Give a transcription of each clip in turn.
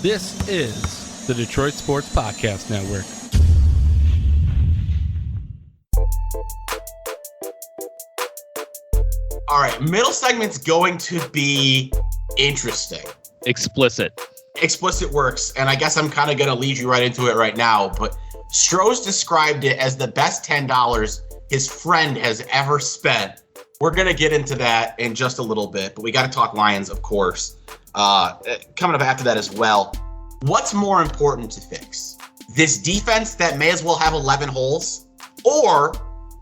This is the Detroit Sports Podcast Network. All right, middle segment's going to be interesting. Explicit works, and I guess I'm kind of going to lead you right into it right now, but Stroz described it as the best $10 his friend has ever spent. We're going to get into that in just a little bit, but we got to talk Lions, of course, coming up after that as well. What's more important to fix? This defense that may as well have 11 holes, or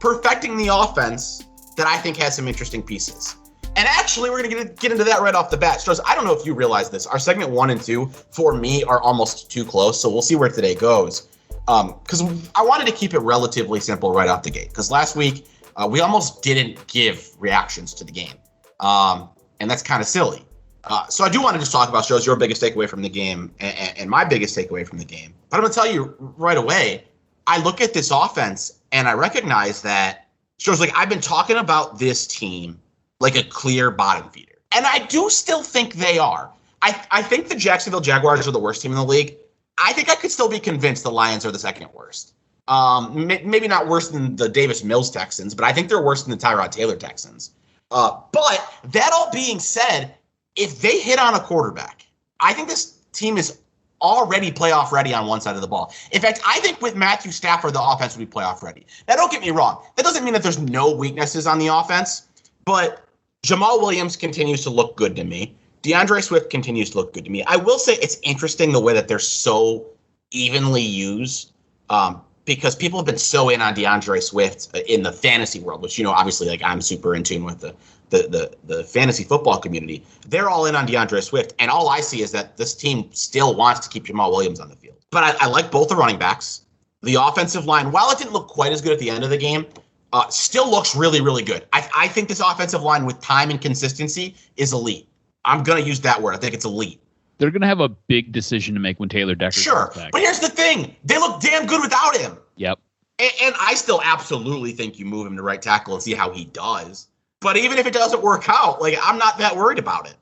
perfecting the offense that I think has some interesting pieces? And actually, we're going to get into that right off the bat. Stroz, I don't know if you realize this. Our segment 1 and 2, for me, are almost too close, so we'll see where today goes. Because I wanted to keep it relatively simple right off the gate. Because last week, we almost didn't give reactions to the game. And that's kind of silly. So I do want to just talk about, Stroz, your biggest takeaway from the game and my biggest takeaway from the game. But I'm going to tell you right away, I look at this offense and I recognize that, Stroz, like, I've been talking about this team like a clear bottom feeder. And I do still think they are. I think the Jacksonville Jaguars are the worst team in the league. I think I could still be convinced the Lions are the second worst. Maybe not worse than the Davis Mills Texans, but I think they're worse than the Tyrod Taylor Texans. But that all being said, if they hit on a quarterback, I think this team is already playoff ready on one side of the ball. In fact, I think with Matthew Stafford, the offense would be playoff ready. Now, don't get me wrong. That doesn't mean that there's no weaknesses on the offense, but Jamal Williams continues to look good to me. DeAndre Swift continues to look good to me. I will say it's interesting the way that they're so evenly used, because people have been so in on DeAndre Swift in the fantasy world, which, you know, obviously, like, I'm super in tune with the fantasy football community. They're all in on DeAndre Swift, and all I see is that this team still wants to keep Jamal Williams on the field. But I like both the running backs. The offensive line, while it didn't look quite as good at the end of the game, still looks really, really good. I think this offensive line with time and consistency is elite. I'm going to use that word. I think it's elite. They're going to have a big decision to make when Taylor Decker comes back. But here's the thing. They look damn good without him. Yep. And I still absolutely think you move him to right tackle and see how he does. But even if it doesn't work out, like, I'm not that worried about it.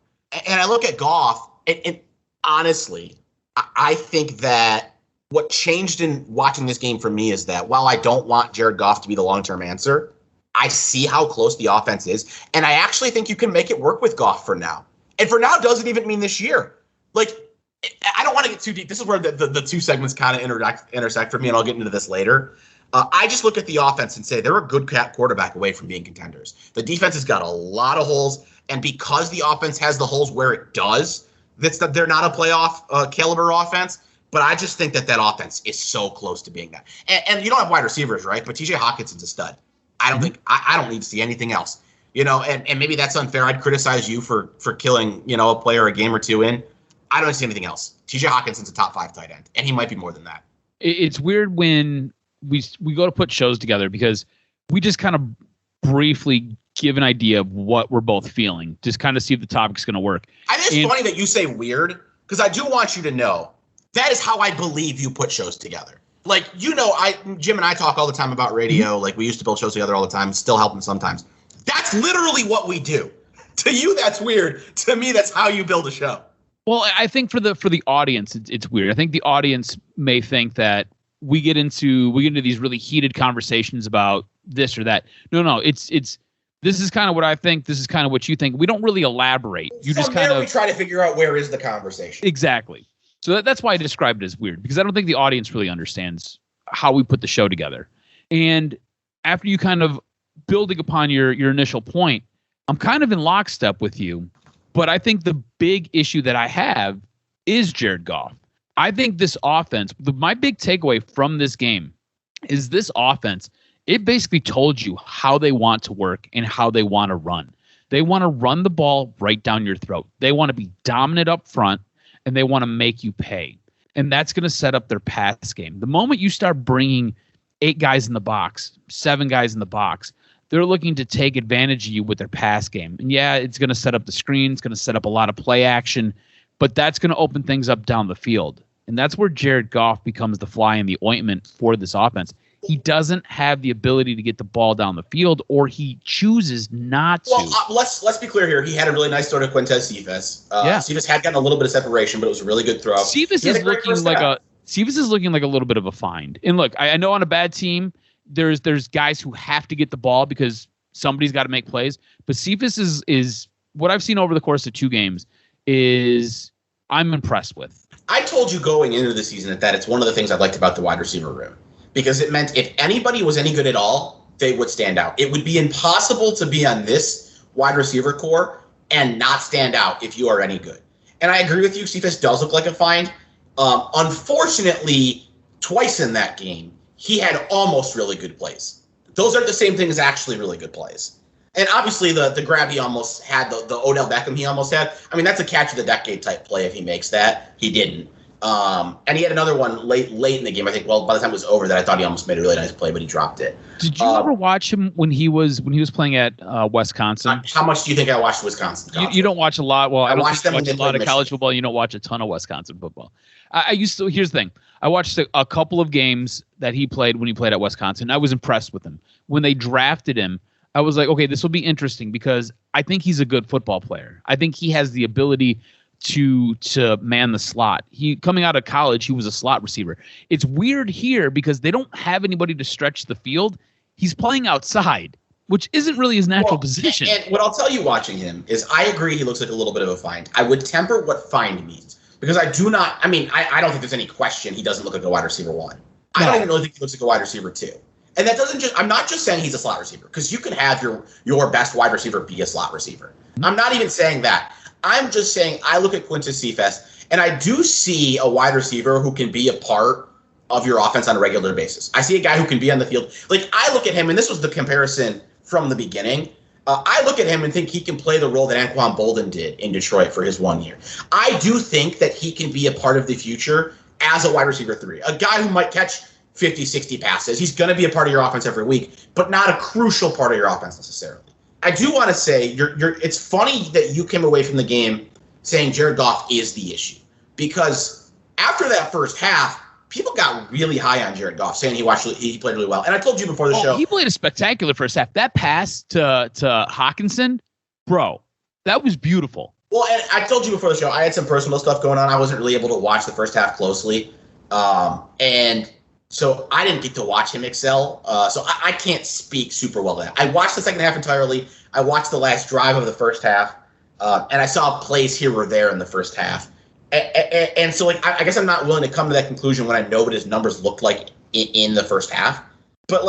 And I look at Goff, and honestly, I think that what changed in watching this game for me is that while I don't want Jared Goff to be the long-term answer, I see how close the offense is. And I actually think you can make it work with Goff for now. And for now doesn't even mean this year. Like, I don't want to get too deep. This is where the two segments kind of intersect for me, and I'll get into this later. I just look at the offense and say they're a good quarterback away from being contenders. The defense has got a lot of holes, and because the offense has the holes where it does, they're not a playoff caliber offense. But I just think that offense is so close to being that. And you don't have wide receivers, right? But T.J. Hawkinson's a stud. I don't think I don't need to see anything else. You know, and maybe that's unfair. I'd criticize you for killing, you know, a player a game or two in. I don't see anything else. T.J. Hawkinson's a top 5 tight end, and he might be more than that. It's weird when we go to put shows together because we just kind of briefly give an idea of what we're both feeling, just kind of see if the topic's going to work. I think it's funny that you say weird, because I do want you to know that is how I believe you put shows together. Like, you know, Jim and I talk all the time about radio. Like, we used to build shows together all the time, still help them sometimes. That's literally what we do. To you, that's weird. To me, that's how you build a show. Well, I think for the audience, it's weird. I think the audience may think that we get into these really heated conversations about this or that. No, it's this is kind of what I think. This is kind of what you think. We don't really elaborate. You just kind of we try to figure out where is the conversation. Exactly. So that's why I described it as weird, because I don't think the audience really understands how we put the show together. And after you kind of building upon your initial point, I'm kind of in lockstep with you. But I think the big issue that I have is Jared Goff. I think this offense, my big takeaway from this game is this offense, it basically told you how they want to work and how they want to run. They want to run the ball right down your throat. They want to be dominant up front, and they want to make you pay. And that's going to set up their pass game. The moment you start bringing 8 guys in the box, 7 guys in the box, they're looking to take advantage of you with their pass game. And yeah, it's going to set up the screen. It's going to set up a lot of play action, but that's going to open things up down the field. And that's where Jared Goff becomes the fly in the ointment for this offense. he doesn't have the ability to get the ball down the field, or he chooses not to. Well, let's be clear here. He had a really nice throw to Quintez Cephas. Cephas had gotten a little bit of separation, but it was a really good throw. Cephas is looking like a little bit of a find. And look, I know on a bad team, there's guys who have to get the ball because somebody's got to make plays. But Cephas is what I've seen over the course of 2 games is I'm impressed with. I told you going into the season that it's one of the things I liked about the wide receiver room, because it meant if anybody was any good at all, they would stand out. It would be impossible to be on this wide receiver core and not stand out if you are any good. And I agree with you. Cephas does look like a find. Unfortunately, twice in that game, he had almost really good plays. Those are the same thing as actually really good plays. And obviously the grab he almost had, the Odell Beckham he almost had, I mean, that's a catch of the decade type play if he makes that. He didn't. And he had another one late in the game. I think, well, by the time it was over, that I thought he almost made a really nice play, but he dropped it. Did you ever watch him when he was playing at Wisconsin? How much do you think I watched Wisconsin? You don't watch a lot. Well, I watched them watch a lot of college football. You don't watch a ton of Wisconsin football. I used to. Here's the thing. I watched a couple of games that he played when he played at Wisconsin. I was impressed with him. When they drafted him, I was like, okay, this will be interesting because I think he's a good football player. I think he has the ability to man the slot. He coming out of college, he was a slot receiver. It's weird here because they don't have anybody to stretch the field. He's playing outside, which isn't really his natural position. And what I'll tell you watching him is I agree he looks like a little bit of a find. I would temper what find means because I don't think there's any question he doesn't look like a wide receiver 1. I don't even really think he looks like a wide receiver 2. And that doesn't I'm not just saying he's a slot receiver because you can have your best wide receiver be a slot receiver. I'm not even saying that. I'm just saying I look at Quintez Cephas and I do see a wide receiver who can be a part of your offense on a regular basis. I see a guy who can be on the field. Like I look at him, and this was the comparison from the beginning. I look at him and think he can play the role that Anquan Bolden did in Detroit for his 1 year. I do think that he can be a part of the future as a wide receiver 3, a guy who might catch 50, 60 passes. He's going to be a part of your offense every week, but not a crucial part of your offense necessarily. I do want to say it's funny that you came away from the game saying Jared Goff is the issue, because after that first half, people got really high on Jared Goff, saying he played really well. And I told you before the show, he played a spectacular first half. That pass to Hawkinson, bro, that was beautiful. Well, and I told you before the show, I had some personal stuff going on. I wasn't really able to watch the first half closely, and so I didn't get to watch him excel. So I can't speak super well to that. I watched the second half entirely. I watched the last drive of the first half, and I saw plays here or there in the first half. And so, I guess I'm not willing to come to that conclusion when I know what his numbers looked like in the first half. But,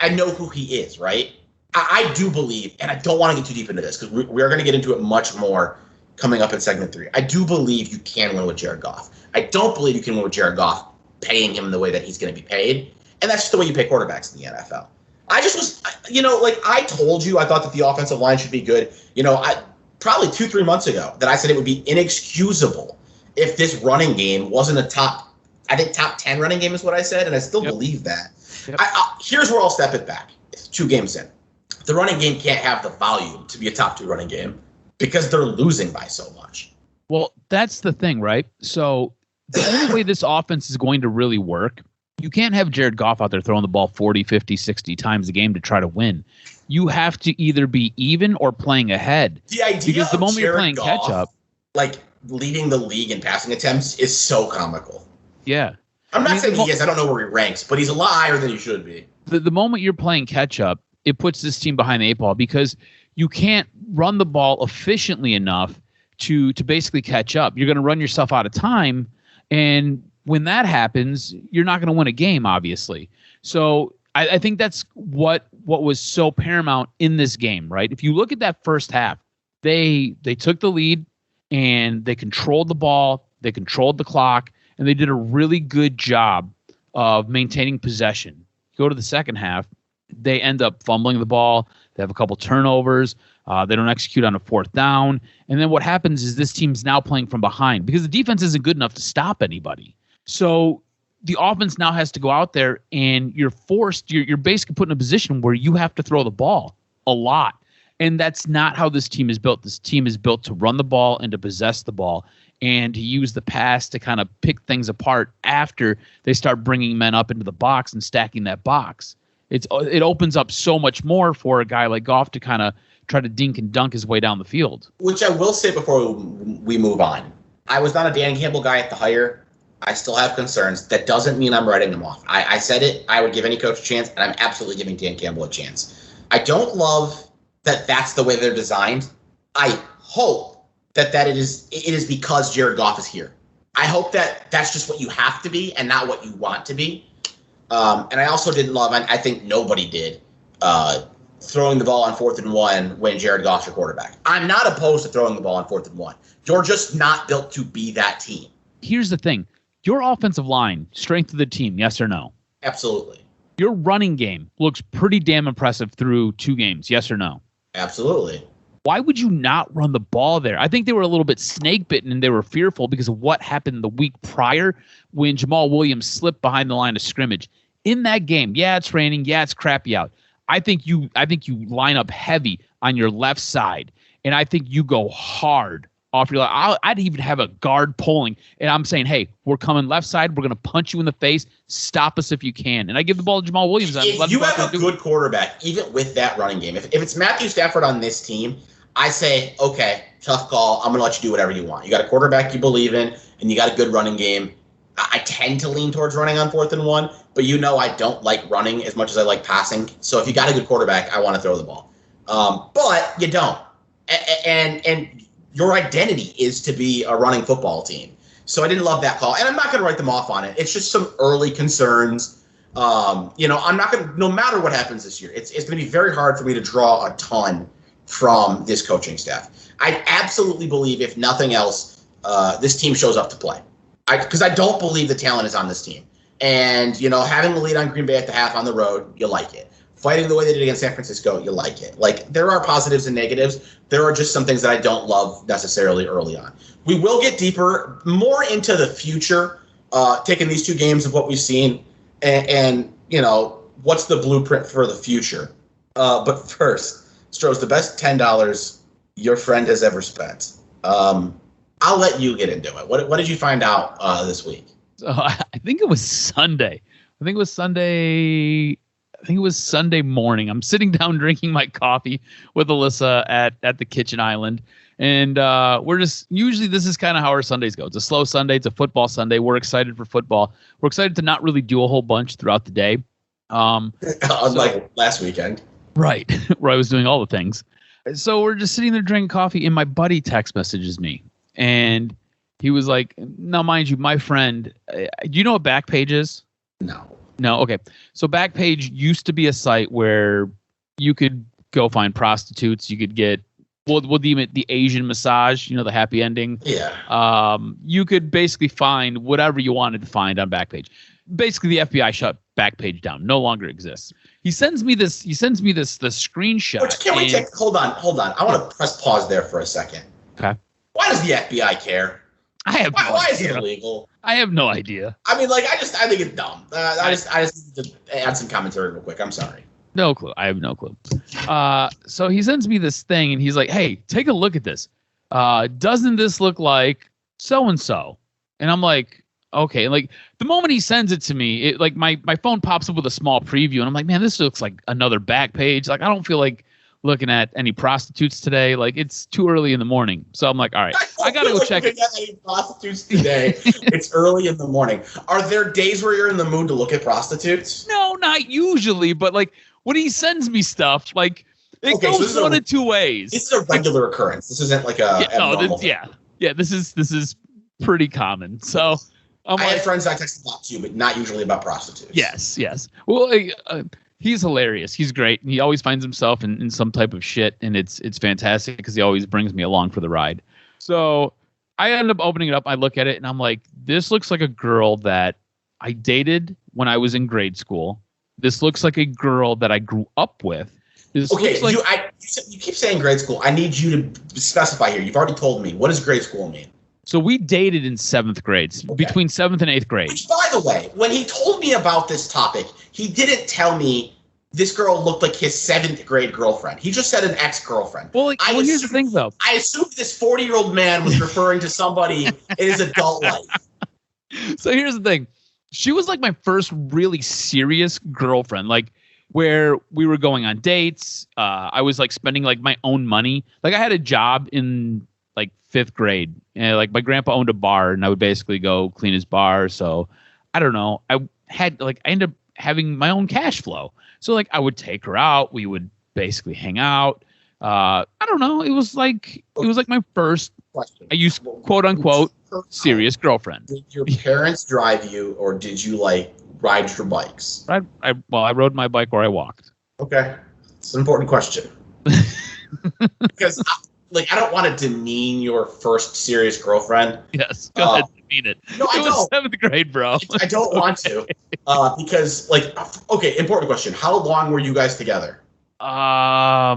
I know who he is, right? I do believe, and I don't want to get too deep into this because we are going to get into it much more coming up in segment 3. I do believe you can win with Jared Goff. I don't believe you can win with Jared Goff paying him the way that he's going to be paid. And that's just the way you pay quarterbacks in the NFL. I just was, I told you I thought that the offensive line should be good. Probably 2-3 months ago that I said it would be inexcusable if this running game wasn't a top 10 running game is what I said. And I still believe that. Yep. Here's where I'll step it back. It's 2 games in. The running game can't have the volume to be a top 2 running game because they're losing by so much. Well, that's the thing, right? So the only way this offense is going to really work, you can't have Jared Goff out there throwing the ball 40, 50, 60 times a game to try to win. You have to either be even or playing ahead. The idea because the moment Jared you're playing Goff, catch up, leading the league in passing attempts is so comical. Yeah. I'm not saying he is. I don't know where he ranks, but he's a lot higher than he should be. The moment you're playing catch up, it puts this team behind the 8 ball because you can't run the ball efficiently enough to basically catch up. You're going to run yourself out of time. And when that happens, you're not going to win a game, obviously. So I think that's what was so paramount in this game, right? If you look at that first half, they took the lead and they controlled the ball, they controlled the clock, and they did a really good job of maintaining possession. Go to the second half, they end up fumbling the ball. They have a couple turnovers. They don't execute on a 4th down. And then what happens is this team's now playing from behind because the defense isn't good enough to stop anybody. So the offense now has to go out there and you're basically put in a position where you have to throw the ball a lot. And that's not how this team is built. This team is built to run the ball and to possess the ball and to use the pass to kind of pick things apart after they start bringing men up into the box and stacking that box. It opens up so much more for a guy like Goff to kind of try to dink and dunk his way down the field. Which I will say before we move on. I was not a Dan Campbell guy at the hire. I still have concerns. That doesn't mean I'm writing him off. I said it. I would give any coach a chance, and I'm absolutely giving Dan Campbell a chance. I don't love that that's the way they're designed. I hope that it is because Jared Goff is here. I hope that that's just what you have to be and not what you want to be. And I also didn't love, I think nobody did, throwing the ball on 4th and 1 when Jared Goff's your quarterback. I'm not opposed to throwing the ball on 4th and 1. You're just not built to be that team. Here's the thing. Your offensive line, strength of the team, yes or no? Absolutely. Your running game looks pretty damn impressive through 2 games, yes or no? Absolutely. Why would you not run the ball there? I think they were a little bit snake-bitten and they were fearful because of what happened the week prior when Jamal Williams slipped behind the line of scrimmage. In that game, yeah, it's raining, yeah, it's crappy out. I think you line up heavy on your left side, and I think you go hard off your left. I'd even have a guard pulling, and I'm saying, hey, we're coming left side. We're going to punch you in the face. Stop us if you can. And I give the ball to Jamal Williams. If you have a good quarterback, even with that running game, if it's Matthew Stafford on this team, I say, okay, tough call. I'm going to let you do whatever you want. You got a quarterback you believe in, and you got a good running game. I tend to lean towards running on 4th and 1, but I don't like running as much as I like passing. So if you got a good quarterback, I want to throw the ball. But you don't. And your identity is to be a running football team. So I didn't love that call. And I'm not going to write them off on it. It's just some early concerns. I'm not going to, no matter what happens this year, it's going to be very hard for me to draw a ton from this coaching staff. I absolutely believe, if nothing else, this team shows up to play. Because I don't believe the talent is on this team. And, having the lead on Green Bay at the half on the road, you like it. Fighting the way they did against San Francisco, you like it. Like, there are positives and negatives. There are just some things that I don't love necessarily early on. We will get deeper, more into the future, taking these 2 games of what we've seen and what's the blueprint for the future. But first, Stroz, the best $10 your friend has ever spent. I'll let you get into it. What did you find out this week? So I think it was Sunday. I think it was Sunday morning. I'm sitting down drinking my coffee with Alyssa at the kitchen island. And usually this is kind of how our Sundays go. It's a slow Sunday. It's a football Sunday. We're excited for football. We're excited to not really do a whole bunch throughout the day. Unlike last weekend. Right. Where I was doing all the things. So we're just sitting there drinking coffee, and my buddy text messages me. And he was like, now, mind you, my friend, do you know what Backpage is? No. Okay. So Backpage used to be a site where you could go find prostitutes. You could get, we'll deem it the Asian massage, the happy ending. Yeah. You could basically find whatever you wanted to find on Backpage. Basically, the FBI shut Backpage down. No longer exists. He sends me the screenshot. Hold on. I want to press pause there for a second. Okay. Why does the FBI care? Why is it illegal? I have no idea. I mean, I think it's dumb. I just need to add some commentary real quick. I'm sorry. No clue. I have no clue. So he sends me this thing, and he's like, hey, take a look at this. Doesn't this look like so-and-so? And I'm like, okay. Like, the moment he sends it to me, my phone pops up with a small preview, and I'm like, man, this looks like another Backpage. Like, I don't feel like looking at any prostitutes today. Like, it's too early in the morning. So I'm like, all right, I gotta go check it. Any prostitutes today. It's early in the morning. Are there days where you're in the mood to look at prostitutes? No, not usually. But when he sends me stuff, it goes one of 2 ways. This is a regular occurrence. This isn't like a This is pretty common. So I had friends I texted about too, but not usually about prostitutes. Yes. Well, he's hilarious. He's great. He always finds himself in some type of shit, and it's fantastic because he always brings me along for the ride. So I end up opening it up. I look at it, and I'm like, this looks like a girl that I dated when I was in grade school. This looks like a girl that I grew up with. This looks like you keep saying grade school. I need you to specify here. You've already told me. What does grade school mean? So we dated in 7th grade, between 7th and 8th grade. Which, by the way, when he told me about this topic, he didn't tell me this girl looked like his 7th grade girlfriend. He just said an ex-girlfriend. Well, here's the thing, though. I assumed this 40-year-old man was referring to somebody in his adult life. So here's the thing. She was like my first really serious girlfriend, like where we were going on dates. I was like spending like my own money. Like I had a job in like 5th grade. And like my grandpa owned a bar and I would basically go clean his bar. So I don't know. I ended up having my own cash flow. So like I would take her out. We would basically hang out. I don't know. It was like my first, I used quote unquote serious girlfriend. Did your parents drive you, or did you like ride your bikes? I rode my bike or I walked. Okay, it's an important question because I don't want to demean your first serious girlfriend. Yes, go ahead, demean it. No, it was 7th grade, bro. I don't want to because okay, important question. How long were you guys together? I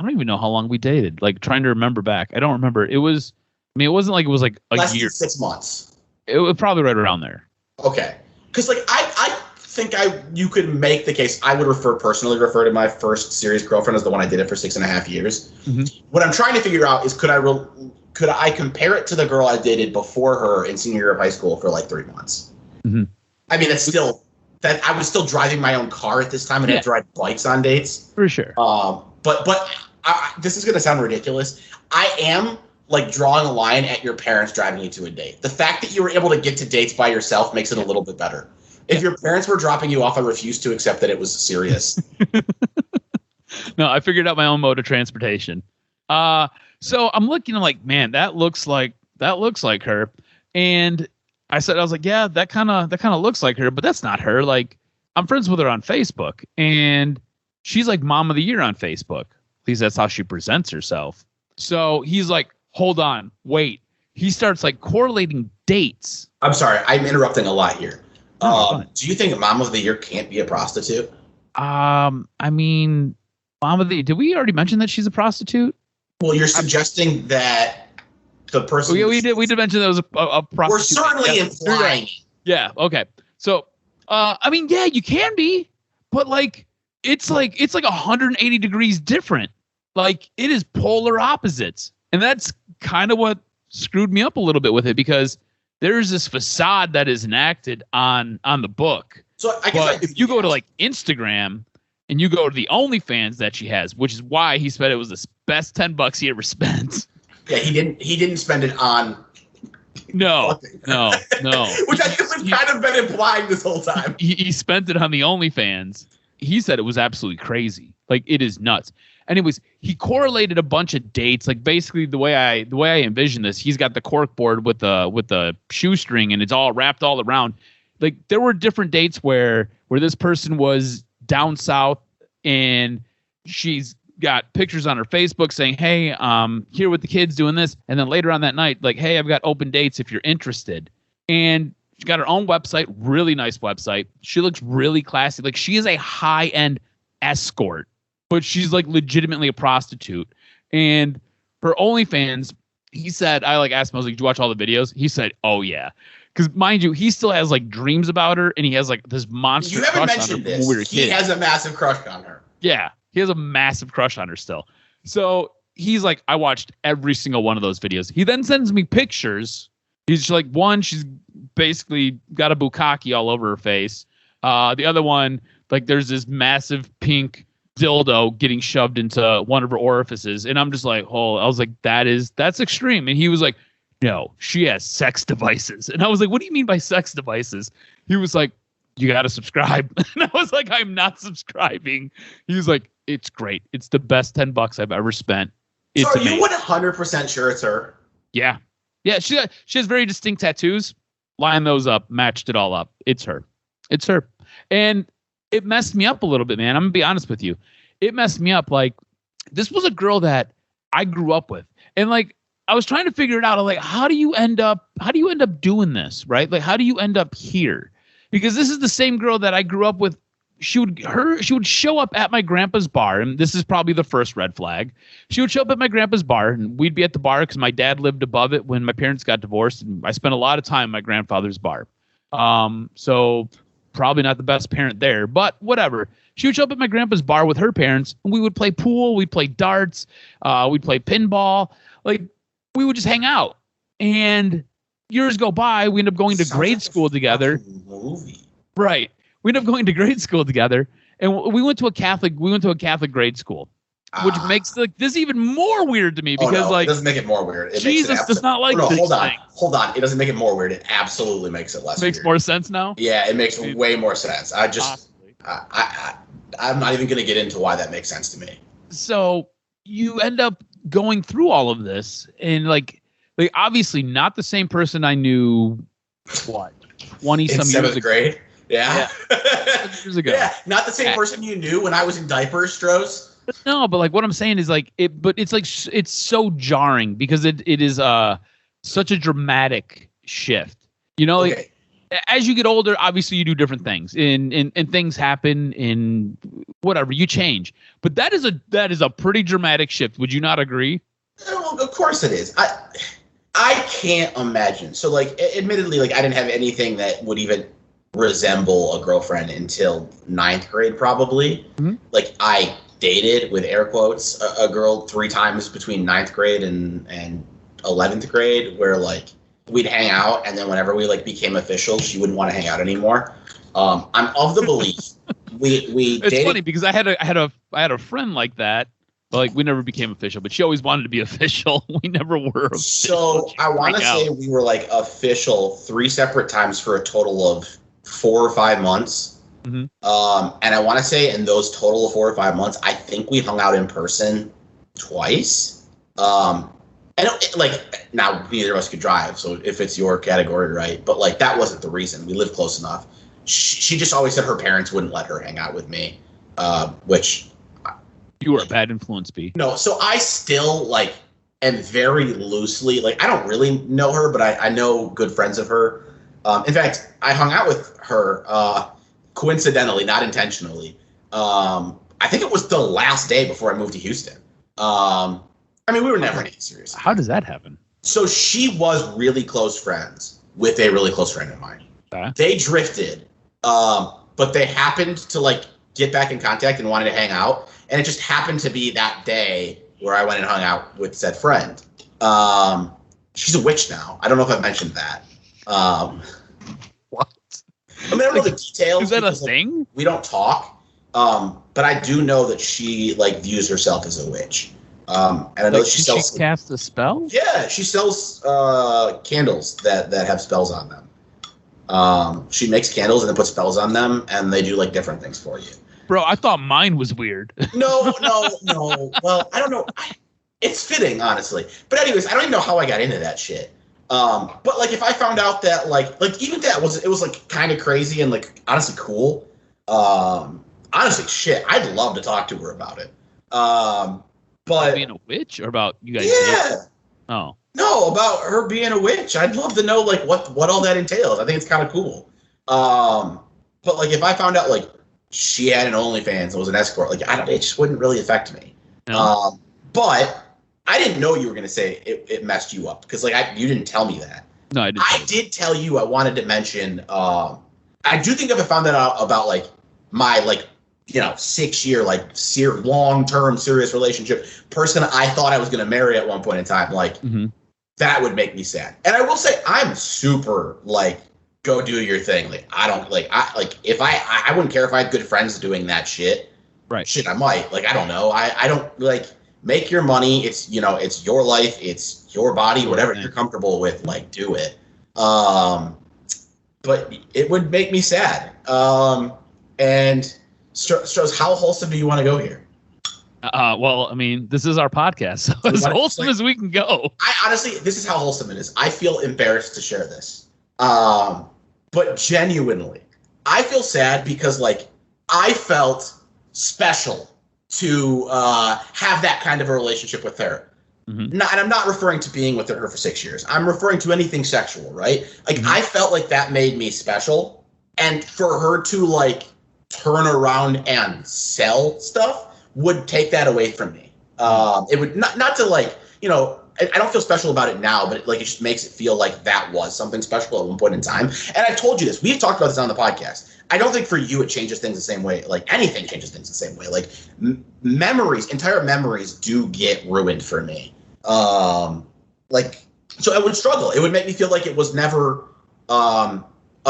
don't even know how long we dated. Like trying to remember back. I don't remember. It wasn't like it was like a Less year. than 6 months. It was probably right around there. Okay. Because I think you could make the case. I would personally refer to my first serious girlfriend as the one I did it for 6.5 years. Mm-hmm. What I'm trying to figure out is could I compare it to the girl I dated before her in senior year of high school for like 3 months? Mm-hmm. I mean, it's still that I was still driving my own car at this time and had to ride bikes on dates for sure. But this is going to sound ridiculous. I am like drawing a line at your parents driving you to a date. The fact that you were able to get to dates by yourself makes it a little bit better. If your parents were dropping you off, I refuse to accept that it was serious. No, I figured out my own mode of transportation. So I'm looking like, man, that looks like her. And I was like, yeah, that kind of looks like her, but that's not her. Like I'm friends with her on Facebook and she's like mom of the year on Facebook. At least that's how she presents herself. So he's like, hold on, wait. He starts like correlating dates. I'm sorry, I'm interrupting a lot here. Do you think mom of the year can't be a prostitute? I mean, mom of the year, did we already mention that she's a prostitute? Well, you're suggesting that the person. We did mention that was a prostitute. We're certainly implying. Yeah. Okay. So, I mean, yeah, you can be, but like, it's like 180 degrees different. Like it is polar opposites. And that's kind of what screwed me up a little bit with it because there's this facade that is enacted on the book. So if you go to like Instagram and you go to the OnlyFans that she has, which is why he said it was the best $10 he ever spent. Yeah, he didn't spend it on. No. Which I guess we've kind of been implying this whole time. He spent it on the OnlyFans. He said it was absolutely crazy. Like it is nuts. Anyways, he correlated a bunch of dates. Like basically the way I envision this, he's got the cork board with the shoestring and it's all wrapped all around. Like there were different dates where this person was down south and she's got pictures on her Facebook saying, hey, here with the kids doing this. And then later on that night, like, hey, I've got open dates if you're interested. And she's got her own website, really nice website. She looks really classy. Like she is a high-end escort, but she's like legitimately a prostitute. And her OnlyFans, he said, I like asked him, I was like, did you watch all the videos? He said, oh yeah. Because mind you, he still has like dreams about her and he has like this monster crush on her. You haven't mentioned this. He has a massive crush on her. Yeah, he has a massive crush on her still. So he's like, I watched every single one of those videos. He then sends me pictures. He's like, one, she's basically got a bukkake all over her face. The other one, like there's this massive pink dildo getting shoved into one of her orifices. And I'm just like, oh, I was like, that's extreme. And he was like, no, she has sex devices. And I was like, what do you mean by sex devices? He was like, you got to subscribe. And I was like, I'm not subscribing. He was like, it's great. It's the best $10 I've ever spent. It's so are amazing. You 100% sure it's her? Yeah. Yeah. She has very distinct tattoos. Line those up, matched it all up. It's her. It's her. And it messed me up a little bit, man. I'm gonna be honest with you. It messed me up. Like, this was a girl that I grew up with. And like, I was trying to figure it out. I'm like, how do you end up doing this? Right? Like, how do you end up here? Because this is the same girl that I grew up with. She would show up at my grandpa's bar, and this is probably the first red flag. She would show up at my grandpa's bar, and we'd be at the bar because my dad lived above it when my parents got divorced, and I spent a lot of time at my grandfather's bar. So probably not the best parent there, but whatever. She would show up at my grandpa's bar with her parents, and we would play pool, we'd play darts, we'd play pinball. Like, we would just hang out. And years go by, we end up going to grade school together. Movie. Right. We end up going to grade school together, and we went to a Catholic grade school, which makes this even more weird to me because it doesn't make it more weird. Jesus does not like this. Hold on. It doesn't make it more weird. It absolutely makes it less weird. Makes more sense now? Yeah, it makes way more sense. I'm not even going to get into why that makes sense to me. So you end up going through all of this, and like obviously not the same person I knew, 20 some years ago. Grade? Yeah. Years ago. Yeah, not the same person you knew when I was in diapers, Stroz. No, but like what I'm saying is like it's so jarring because it is such a dramatic shift. You know, Okay. like as you get older, obviously you do different things and things happen and whatever, you change. But that is a pretty dramatic shift. Would you not agree? Well, of course it is. I can't imagine. So like admittedly, like I didn't have anything that would even resemble a girlfriend until 9th grade probably. Mm-hmm. Like I dated, with air quotes, a girl 3 times between 9th grade and 11th grade, where like we'd hang out, and then whenever we like became official, she wouldn't want to hang out anymore. I'm of the belief we it's dated. funny because I had a friend like that, but like we never became official, but she always wanted to be official. We never were official. So I want to say we were like official 3 separate times for a total of 4 or 5 months. Mm-hmm. And I want to say in those total of 4 or 5 months, I think we hung out in person twice. And like now neither of us could drive, so if it's your category, right? But like that wasn't the reason. We lived close enough. She just always said her parents wouldn't let her hang out with me, which you were a bad influence, B. No, so I still like am very loosely like I don't really know her, but I know good friends of her. In fact, I hung out with her coincidentally, not intentionally. I think it was the last day before I moved to Houston. I mean, we were never anything serious. How does that happen? So she was really close friends with a really close friend of mine. They drifted, but they happened to like get back in contact and wanted to hang out. And it just happened to be that day where I went and hung out with said friend. She's a witch now. I don't know if I've mentioned that. What? I mean, I don't know the details. Is that a because, thing? Like, we don't talk. But I do know that she like views herself as a witch. And I know like, she sells. She cast a spell? Yeah, she sells candles that have spells on them. She makes candles and then puts spells on them, and they do like different things for you. Bro, I thought mine was weird. No. Well, I don't know. It's fitting, honestly. But anyways, I don't even know how I got into that shit. But like, if I found out that like even that was like kind of crazy and like honestly cool. Honestly, shit, I'd love to talk to her about it. But being a witch or about you guys? Yeah. Oh. No, about her being a witch. I'd love to know like what all that entails. I think it's kind of cool. But like if I found out like she had an OnlyFans and was an escort, like it just wouldn't really affect me. No. But I didn't know you were gonna say it messed you up because like you didn't tell me that. No, I didn't. I did tell you I wanted to mention. I do think if I found that out about like my like 6-year like long-term serious relationship person I thought I was gonna marry at one point in time, like that would make me sad. And I will say I'm super like go do your thing. Like I don't like if I wouldn't care if I had good friends doing that shit. Right. Shit, I might. Like I don't know. I don't like make your money. It's it's your life. It's your body. Whatever you're comfortable with, like do it. But it would make me sad. And Stroz, how wholesome do you want to go here? Well, I mean, this is our podcast, so as wholesome as we can go. I honestly, this is how wholesome it is. I feel embarrassed to share this. But genuinely, I feel sad because like I felt special to have that kind of a relationship with her. Mm-hmm. And I'm not referring to being with her for 6 years. I'm referring to anything sexual, right? Like I felt like that made me special, and for her to like turn around and sell stuff would take that away from me. It would not to like, I don't feel special about it now, but it just makes it feel like that was something special at one point in time. And I've told you this. We've talked about this on the podcast. I don't think for you it changes things the same way. Like anything changes things the same way. Like entire memories do get ruined for me. So I would struggle. It would make me feel like it was never a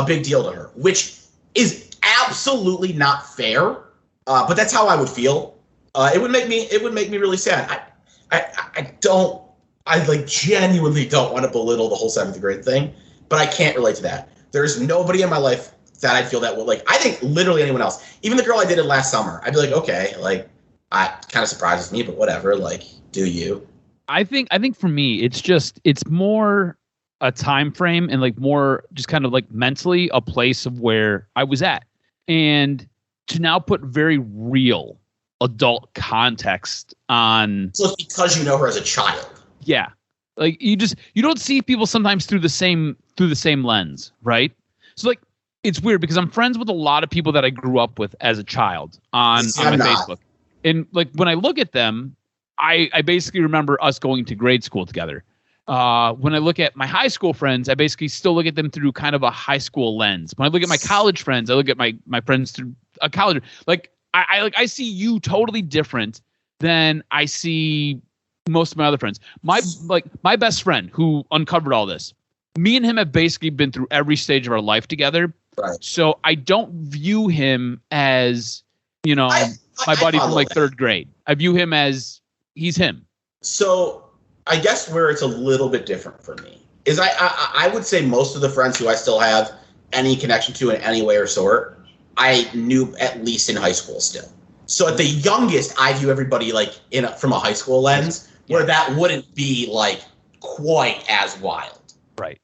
big deal to her, which is absolutely not fair. But that's how I would feel. It would make me really sad. I genuinely don't want to belittle the whole 7th grade thing, but I can't relate to that. There's nobody in my life that I feel that would I think literally anyone else, even the girl I dated last summer, I'd be like, okay, I kind of surprises me, but whatever. Do you? I think for me, it's more a time frame and more just kind of mentally a place of where I was at, and to now put very real adult context on. So it's because you know her as a child. Yeah. You don't see people sometimes through the same lens, right? So it's weird because I'm friends with a lot of people that I grew up with as a child on my Facebook. And when I look at them, I basically remember us going to grade school together. When I look at my high school friends, I basically still look at them through kind of a high school lens. When I look at my college friends, I look at my friends through a college. I see you totally different than I see most of my other friends. My best friend who uncovered all this, me and him have basically been through every stage of our life together. Right. So I don't view him as, my buddy from 3rd grade. I view him as he's him. So I guess where it's a little bit different for me is I would say most of the friends who I still have any connection to in any way or sort, I knew at least in high school still. So at the youngest, I view everybody from a high school lens, where that wouldn't be quite as wild. Right.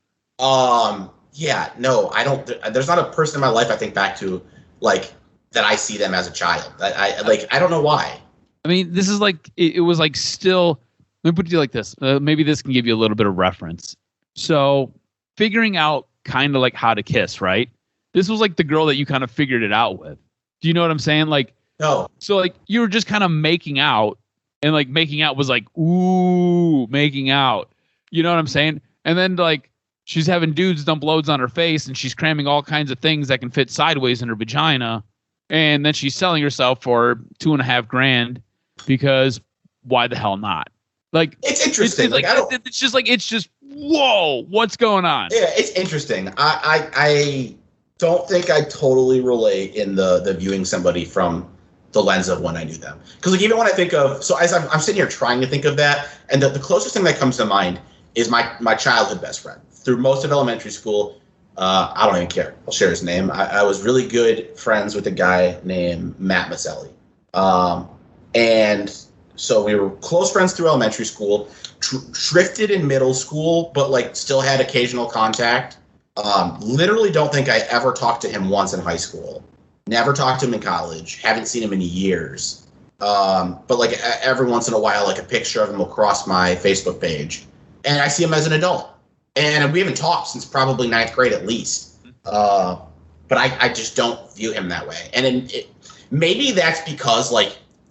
Yeah, no, I don't. There's not a person in my life I think back to that I see them as a child. I don't know why. I mean, this is it was still. Let me put it to you like this. Maybe this can give you a little bit of reference. So, figuring out kind of how to kiss, right? This was the girl that you kind of figured it out with. Do you know what I'm saying? No. So you were just kind of making out, and making out was ooh, making out. You know what I'm saying? And then she's having dudes dump loads on her face, and she's cramming all kinds of things that can fit sideways in her vagina, and then she's selling herself for $2.5 grand because why the hell not? It's interesting. It's just whoa, what's going on? Yeah, it's interesting. I don't think I totally relate in the viewing somebody from the lens of when I knew them. Because even when I think of, so as I'm sitting here trying to think of that, and the closest thing that comes to mind is my childhood best friend. Through most of elementary school, I don't even care. I'll share his name. I was really good friends with a guy named Matt Maselli. And so we were close friends through elementary school, drifted in middle school, but still had occasional contact. Literally don't think I ever talked to him once in high school. Never talked to him in college. Haven't seen him in years. But every once in a while, a picture of him will cross my Facebook page, and I see him as an adult. And we haven't talked since probably 9th grade at least. But I just don't view him that way. And maybe that's because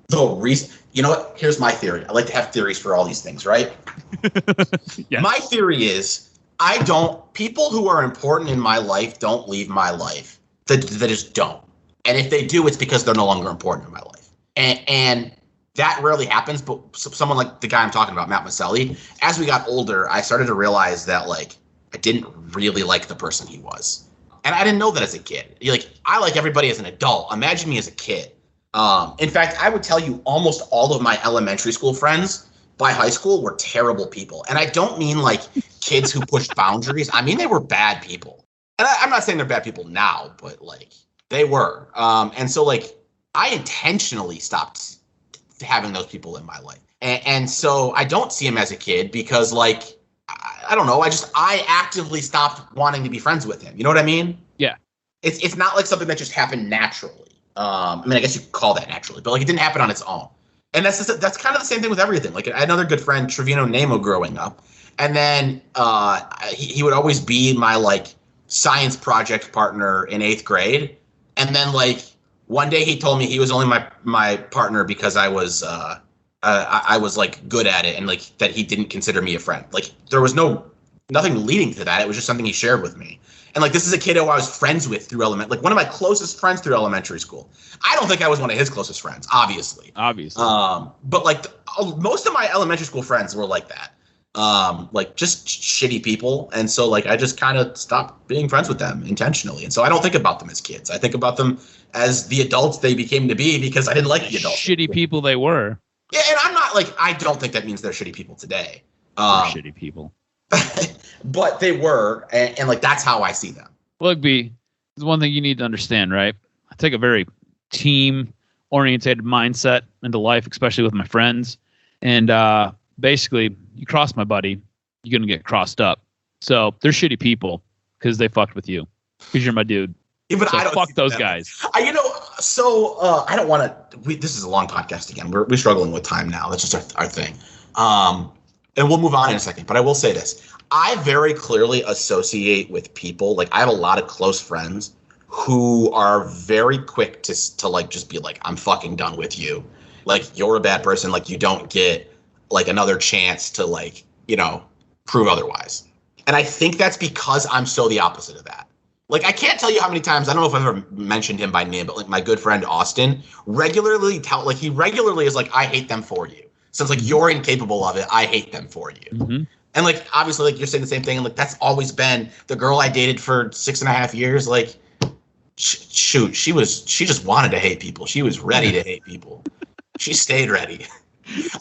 the reason. You know what? Here's my theory. I like to have theories for all these things, right? Yes. My theory is people who are important in my life don't leave my life. They just don't. And if they do, it's because they're no longer important in my life. And that rarely happens, but someone like the guy I'm talking about, Matt Maselli, as we got older, I started to realize that I didn't really like the person he was. And I didn't know that as a kid. I like everybody as an adult. Imagine me as a kid. In fact, I would tell you almost all of my elementary school friends by high school were terrible people. And I don't mean kids who pushed boundaries. I mean, they were bad people. And I'm not saying they're bad people now, but they were. And so I intentionally stopped having those people in my life. And so I don't see him as a kid because I don't know. I actively stopped wanting to be friends with him. You know what I mean? Yeah. It's not something that just happened naturally. I guess you could call that naturally, but it didn't happen on its own. And that's kind of the same thing with everything. Another good friend, Trevino Nemo, growing up, and then he would always be my science project partner in 8th grade. And then one day he told me he was only my partner because I was good at it, and that he didn't consider me a friend. There was no nothing leading to that. It was just something he shared with me. And like, this is a kid who I was friends with through like one of my closest friends through elementary school. I don't think I was one of his closest friends, obviously. But like most of my elementary school friends were like that. Like just shitty people. And so like, I just kind of stopped being friends with them intentionally. And so I don't think about them as kids. I think about them as the adults they became to be because I didn't like the adults. Shitty people they were. Yeah. And I'm not like, I don't think that means they're shitty people today. Shitty people. But they were, and like that's how I see them. Look, B, there's one thing you need to understand, right? I take a very team-orientated mindset into life, especially with my friends. And basically, you cross my buddy, you're going to get crossed up. So they're shitty people because they fucked with you because you're my dude. Yeah, but so I don't fuck those guys. I don't want to. This is a long podcast again. We're struggling with time now. That's just our thing. And we'll move on in a second. But I will say this. I very clearly associate with people. Like I have a lot of close friends who are very quick to like just be like, I'm fucking done with you. Like you're a bad person. Like you don't get like another chance to like, prove otherwise. And I think that's because I'm so the opposite of that. Like, I can't tell you how many times, I don't know if I've ever mentioned him by name, but like my good friend Austin regularly is like, I hate them for you. Since like you're incapable of it, I hate them for you. Mm-hmm. And like, obviously, like you're saying the same thing. And like, that's always been the girl I dated for 6.5 years. Like, shoot, she just wanted to hate people. She was ready to hate people. She stayed ready.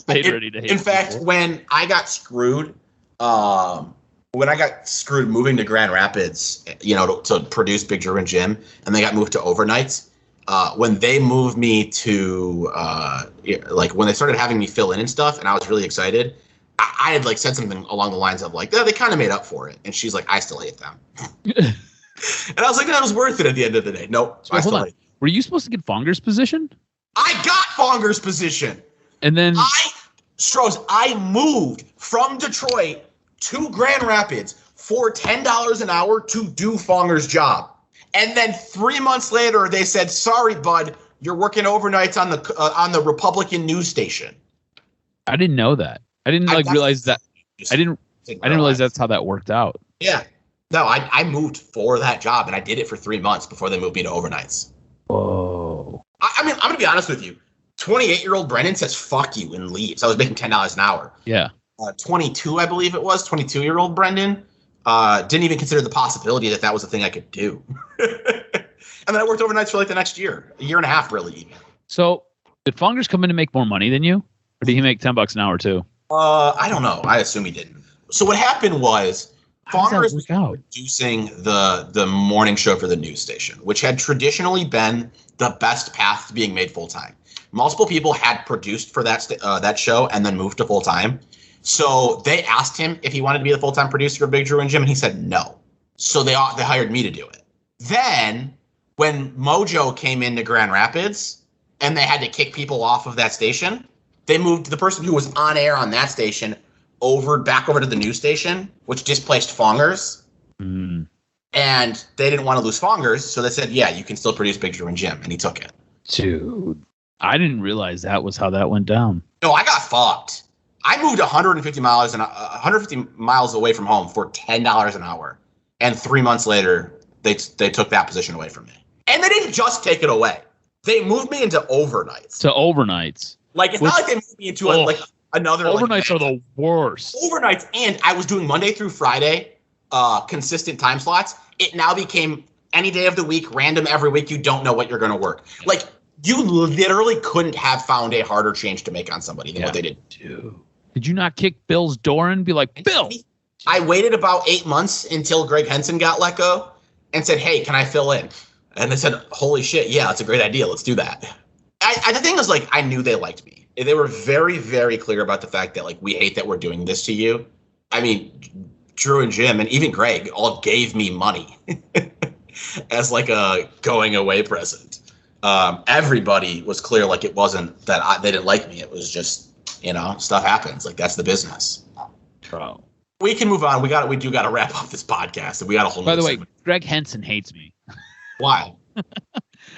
Ready to hate in fact, people. when I got screwed, moving to Grand Rapids, to produce Big Drew and Jim, and they got moved to overnights. When they moved me to, like when they started having me fill in and stuff, and I was really excited, I had like said something along the lines of like, they kind of made up for it. And she's like, I still hate them. And I was like, that was worth it at the end of the day. Nope. So hold on. Were you supposed to get Fonger's position? I got Fonger's position. And then I moved from Detroit to Grand Rapids for $10 an hour to do Fonger's job. And then 3 months later, they said, sorry, bud, you're working overnights on the Republican news station. I didn't know that. I didn't realize that. I didn't realize that's how that worked out. Yeah. No, I moved for that job and I did it for 3 months before they moved me to overnights. Whoa. I mean, I'm going to be honest with you. 28-year-old Brennan says, fuck you, and leaves. I was making $10 an hour. Yeah. 22, I believe it was, 22-year-old Brendan didn't even consider the possibility that was a thing I could do. And then I worked overnights for like the next year, a year and a half, really. Even. So did Fongers come in to make more money than you? Or did he make $10 an hour too? I don't know. I assume he didn't. So what happened was Fongers was producing the morning show for the news station, which had traditionally been the best path to being made full-time. Multiple people had produced for that show and then moved to full-time. So they asked him if he wanted to be the full-time producer of Big Drew and Jim, and he said no. So they hired me to do it. Then when Mojo came into Grand Rapids and they had to kick people off of that station, they moved the person who was on air on that station back over to the news station, which displaced Fongers. Mm. And they didn't want to lose Fongers, so they said, yeah, you can still produce Big Drew and Jim, and he took it. Dude, I didn't realize that was how that went down. No, I got fucked. I moved 150 miles away from home for $10 an hour. And 3 months later, they took that position away from me. And they didn't just take it away. They moved me into overnights. Like, it's not like they moved me into another. Overnights are the worst. Overnights, and I was doing Monday through Friday, consistent time slots. It now became any day of the week, random every week. You don't know what you're going to work. Like, you literally couldn't have found a harder change to make on somebody than what they did. Dude. Did you not kick Bill's door and be like, Bill? I waited about 8 months until Greg Henson got let go and said, hey, can I fill in? And they said, holy shit, yeah, that's a great idea. Let's do that. The thing is, like, I knew they liked me. They were very, very clear about the fact that, like, we hate that we're doing this to you. I mean, Drew and Jim and even Greg all gave me money as, like, a going away present. Everybody was clear, like, it wasn't that they didn't like me. It was just, stuff happens. Like, that's the business. Bro. We can move on. We do got to wrap up this podcast. And we got a whole. By the way, Greg Henson hates me. Why? I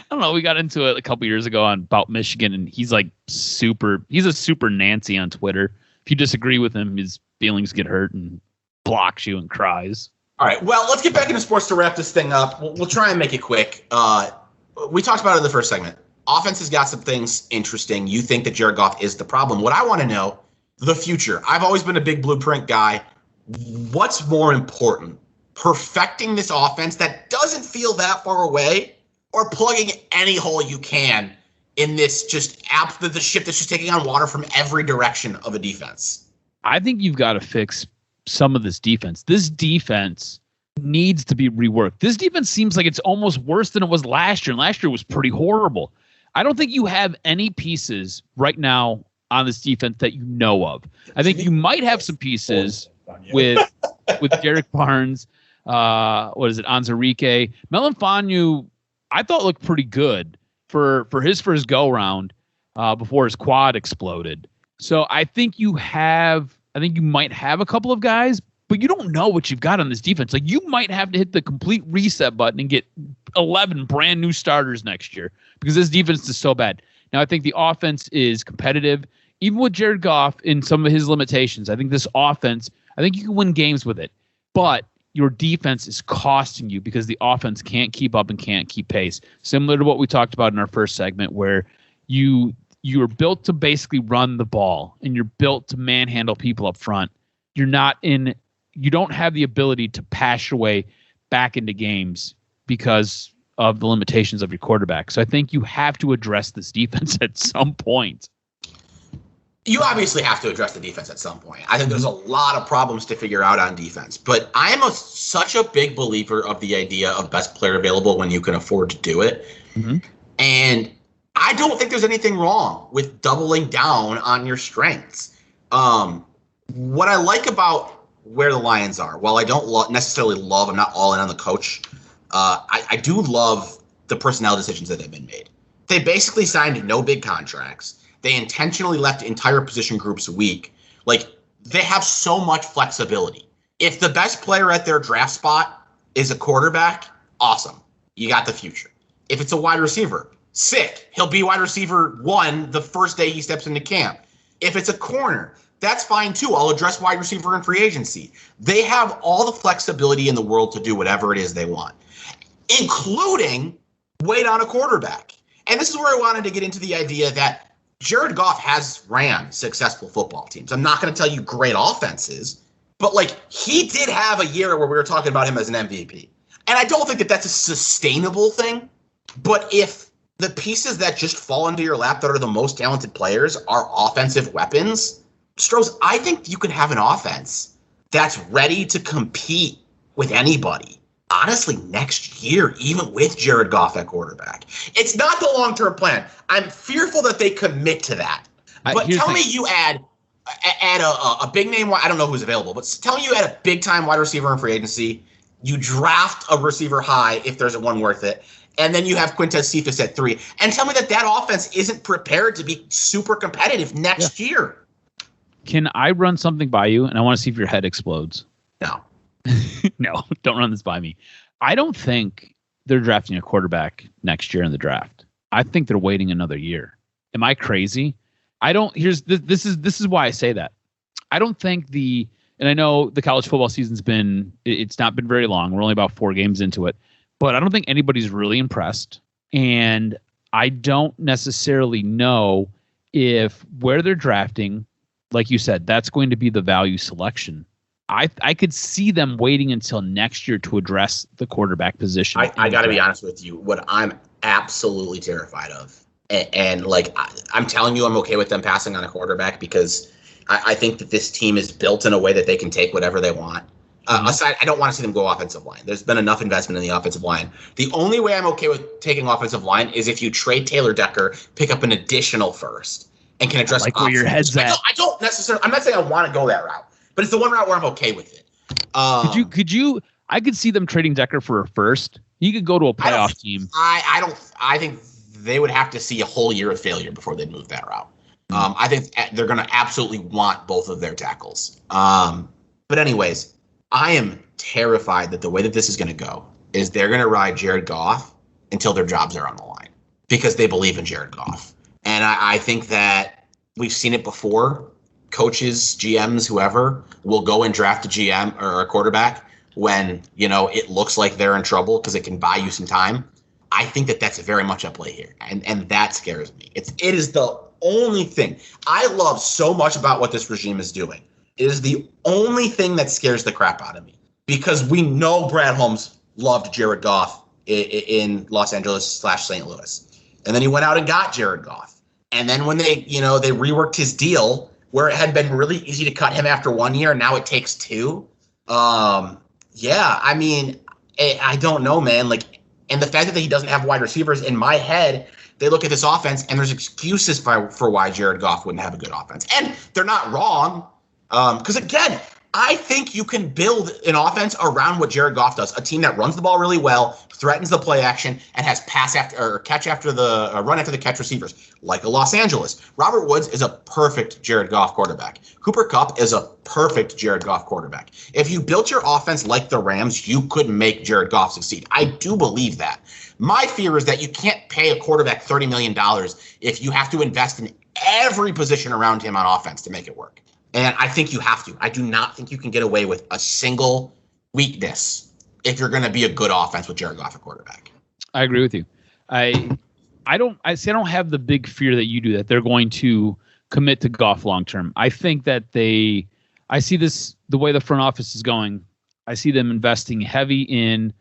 don't know. We got into it a couple years ago about Michigan, and he's like he's a super Nancy on Twitter. If you disagree with him, his feelings get hurt, and blocks you and cries. All right, well, let's get back into sports to wrap this thing up. We'll try and make it quick. We talked about it in the first segment. Offense has got some things interesting. You think that Jared Goff is the problem. What I want to know, the future. I've always been a big blueprint guy. What's more important? Perfecting this offense that doesn't feel that far away, or plugging any hole you can in this the ship that's just taking on water from every direction of a defense? I think you've got to fix some of this defense. This defense needs to be reworked. This defense seems like it's almost worse than it was last year. And last year was pretty horrible. I don't think you have any pieces right now on this defense that you know of. I think you might have some pieces with Derek Barnes, Anzarike. Melanfanu, I thought looked pretty good for his first go round before his quad exploded. So I think you might have a couple of guys, but you don't know what you've got on this defense. Like, you might have to hit the complete reset button and get 11 brand new starters next year because this defense is so bad. Now, I think the offense is competitive, even with Jared Goff in some of his limitations. I think this offense, I think you can win games with it, but your defense is costing you because the offense can't keep up and can't keep pace. Similar to what we talked about in our first segment, where you're built to basically run the ball and you're built to manhandle people up front. You don't have the ability to pass your way back into games because of the limitations of your quarterback. So I think you have to address this defense at some point. You obviously have to address the defense at some point. I think there's a lot of problems to figure out on defense, but I am such a big believer of the idea of best player available when you can afford to do it. Mm-hmm. And I don't think there's anything wrong with doubling down on your strengths. What I like about where the Lions are, while I don't necessarily love, I'm not all in on the coach, I do love the personnel decisions that have been made. They basically signed no big contracts. They intentionally left entire position groups weak. Like, they have so much flexibility. If the best player at their draft spot is a quarterback, awesome. You got the future. If it's a wide receiver, sick. He'll be wide receiver 1 the first day he steps into camp. If it's a corner, that's fine too. I'll address wide receiver in free agency. They have all the flexibility in the world to do whatever it is they want, including wait on a quarterback. And this is where I wanted to get into the idea that Jared Goff has ran successful football teams. I'm not going to tell you great offenses, but he did have a year where we were talking about him as an MVP. And I don't think that that's a sustainable thing. But if the pieces that just fall into your lap that are the most talented players are offensive weapons, Stroz, I think you can have an offense that's ready to compete with anybody. Honestly, next year, even with Jared Goff at quarterback. It's not the long-term plan. I'm fearful that they commit to that. But tell me you add a big name, I don't know who's available, but tell me you add a big-time wide receiver in free agency, you draft a receiver high if there's one worth it, and then you have Quintez Cephas at 3, and tell me that offense isn't prepared to be super competitive next year. Can I run something by you, and I want to see if your head explodes? No. No, don't run this by me. I don't think they're drafting a quarterback next year in the draft. I think they're waiting another year. Am I crazy? I don't. This is why I say that. I don't think and I know the college football season's it's not been very long. We're only about 4 games into it, but I don't think anybody's really impressed. And I don't necessarily know if where they're drafting, like you said, that's going to be the value selection. I could see them waiting until next year to address the quarterback position. I got to be honest with you. What I'm absolutely terrified of, and I'm telling you, I'm okay with them passing on a quarterback because I think that this team is built in a way that they can take whatever they want. Aside, I don't want to see them go offensive line. There's been enough investment in the offensive line. The only way I'm okay with taking offensive line is if you trade Taylor Decker, pick up an additional first, and can address. Where your head's at. I don't necessarily. I'm not saying I want to go that route. But it's the one route where I'm okay with it. Could you? I could see them trading Decker for a first. He could go to a playoff team. I think they would have to see a whole year of failure before they'd move that route. I think they're going to absolutely want both of their tackles. But anyways, I am terrified that the way that this is going to go is they're going to ride Jared Goff until their jobs are on the line because they believe in Jared Goff. And I think that we've seen it before. coaches, GMs, whoever will go and draft a GM or a quarterback when, it looks like they're in trouble because it can buy you some time. I think that that's very much at play here. And that scares me. It is the only thing I love so much about what this regime is doing. It is the only thing that scares the crap out of me, because we know Brad Holmes loved Jared Goff in Los Angeles / St. Louis. And then he went out and got Jared Goff. And then when they reworked his deal where it had been really easy to cut him after 1 year, and now it takes 2. I don't know, man. And the fact that he doesn't have wide receivers, in my head, they look at this offense and there's excuses for why Jared Goff wouldn't have a good offense. And they're not wrong. Because again, I think you can build an offense around what Jared Goff does. A team that runs the ball really well, threatens the play action, and has run after the catch receivers, like a Los Angeles. Robert Woods is a perfect Jared Goff quarterback. Cooper Kupp is a perfect Jared Goff quarterback. If you built your offense like the Rams, you could make Jared Goff succeed. I do believe that. My fear is that you can't pay a quarterback $30 million if you have to invest in every position around him on offense to make it work. And I think you have to. I do not think you can get away with a single weakness if you're going to be a good offense with Jared Goff at quarterback. I agree with you. I don't have the big fear that you do, that they're going to commit to Goff long term. I think that I see this, the way the front office is going, I see them investing heavy in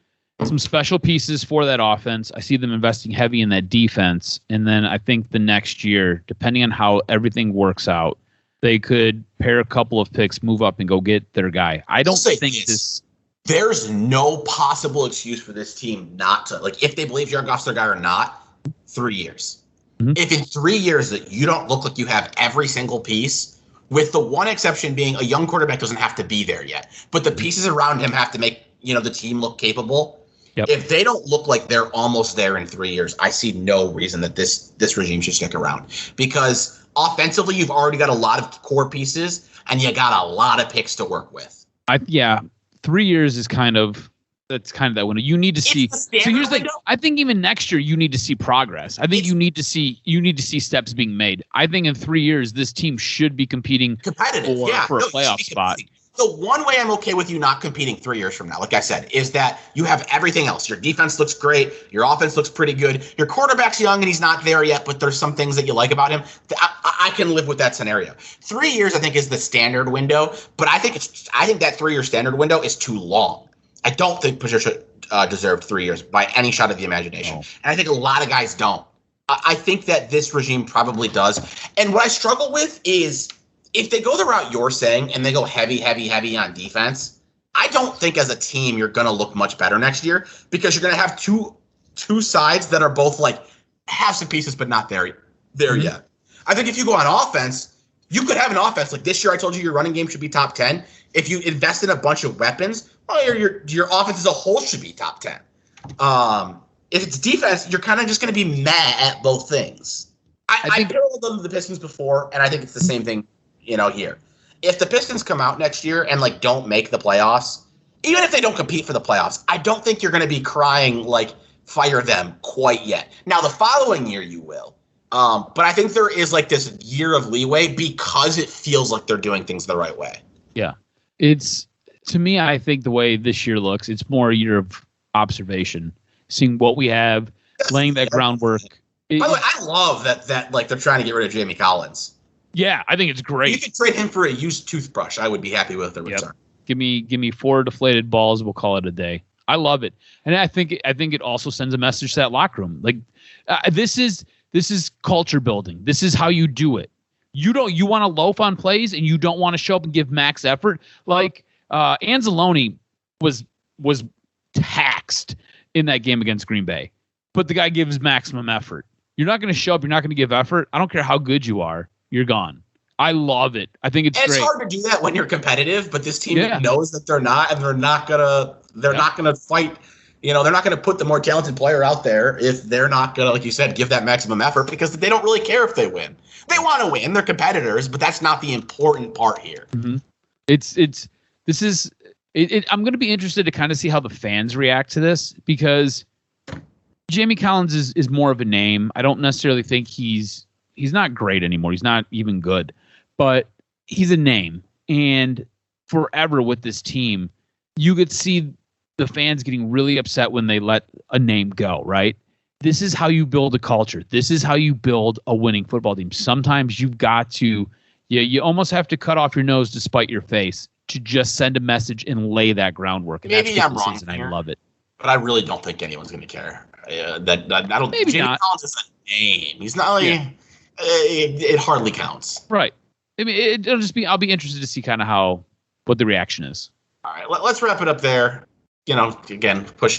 some special pieces for that offense. I see them investing heavy in that defense. And then I think the next year, depending on how everything works out, they could pair a couple of picks, move up, and go get their guy. I don't think this. There's no possible excuse for this team not to, if they believe Jared Goff's their guy or not, 3 years. Mm-hmm. If in 3 years that you don't look like you have every single piece, with the one exception being a young quarterback doesn't have to be there yet, but the pieces around him have to make the team look capable. Yep. If they don't look like they're almost there in 3 years, I see no reason that this regime should stick around, because offensively, you've already got a lot of core pieces, and you got a lot of picks to work with. 3 years is kind of that window. You need to see. So here's the thing. I think even next year you need to see progress. I think you need to see steps being made. I think in 3 years this team should be competing for a playoff spot. The one way I'm okay with you not competing 3 years from now, like I said, is that you have everything else. Your defense looks great. Your offense looks pretty good. Your quarterback's young and he's not there yet, but there's some things that you like about him. I can live with that scenario. 3 years, I think, is the standard window, but I think that 3 year standard window is too long. I don't think Patricia deserved 3 years by any shot of the imagination. No. And I think a lot of guys don't. I think that this regime probably does. And what I struggle with is, if they go the route you're saying and they go heavy on defense, I don't think as a team you're going to look much better next year, because you're going to have two sides that are both have some pieces but not there yet. I think if you go on offense, you could have an offense like this year. I told you your running game should be top 10. If you invest in a bunch of weapons, well, your offense as a whole should be top 10. If it's defense, you're kind of just going to be mad at both things. I paralleled them to the Pistons before, and I think it's the same thing here. If the Pistons come out next year and don't make the playoffs, even if they don't compete for the playoffs, I don't think you're going to be crying fire them quite yet. Now the following year you will, but I think there is this year of leeway because it feels like they're doing things the right way. Yeah, to me, I think the way this year looks, it's more a year of observation, seeing what we have, laying that groundwork. By the way, I love that they're trying to get rid of Jamie Collins. Yeah, I think it's great. You could trade him for a used toothbrush. I would be happy with the return. Give me 4 deflated balls. We'll call it a day. I love it, and I think it also sends a message to that locker room. This is culture building. This is how you do it. You want to loaf on plays, and you don't want to show up and give max effort. Anzalone was taxed in that game against Green Bay, but the guy gives maximum effort. You're not going to show up. You're not going to give effort. I don't care how good you are. You're gone. I love it. I think it's great. It's hard to do that when you're competitive, but this team knows that they're not, and they're not gonna fight. They're not gonna put the more talented player out there if they're not gonna, like you said, give that maximum effort, because they don't really care if they win. They want to win. They're competitors, but that's not the important part here. Mm-hmm. I'm going to be interested to kind of see how the fans react to this, because Jamie Collins is more of a name. I don't necessarily think he's not great anymore. He's not even good. But he's a name, and forever with this team, you could see the fans getting really upset when they let a name go, right? This is how you build a culture. This is how you build a winning football team. Sometimes you've got to, you almost have to cut off your nose to spite your face to just send a message and lay that groundwork. And maybe that's I'm wrong here. I love it. But I really don't think anyone's going to care. I don't. Maybe Jamie not. Collins is a name. He's not like it hardly counts. Right. I mean, I'll be interested to see kind of what the reaction is. All right, let's wrap it up there. Again, pushing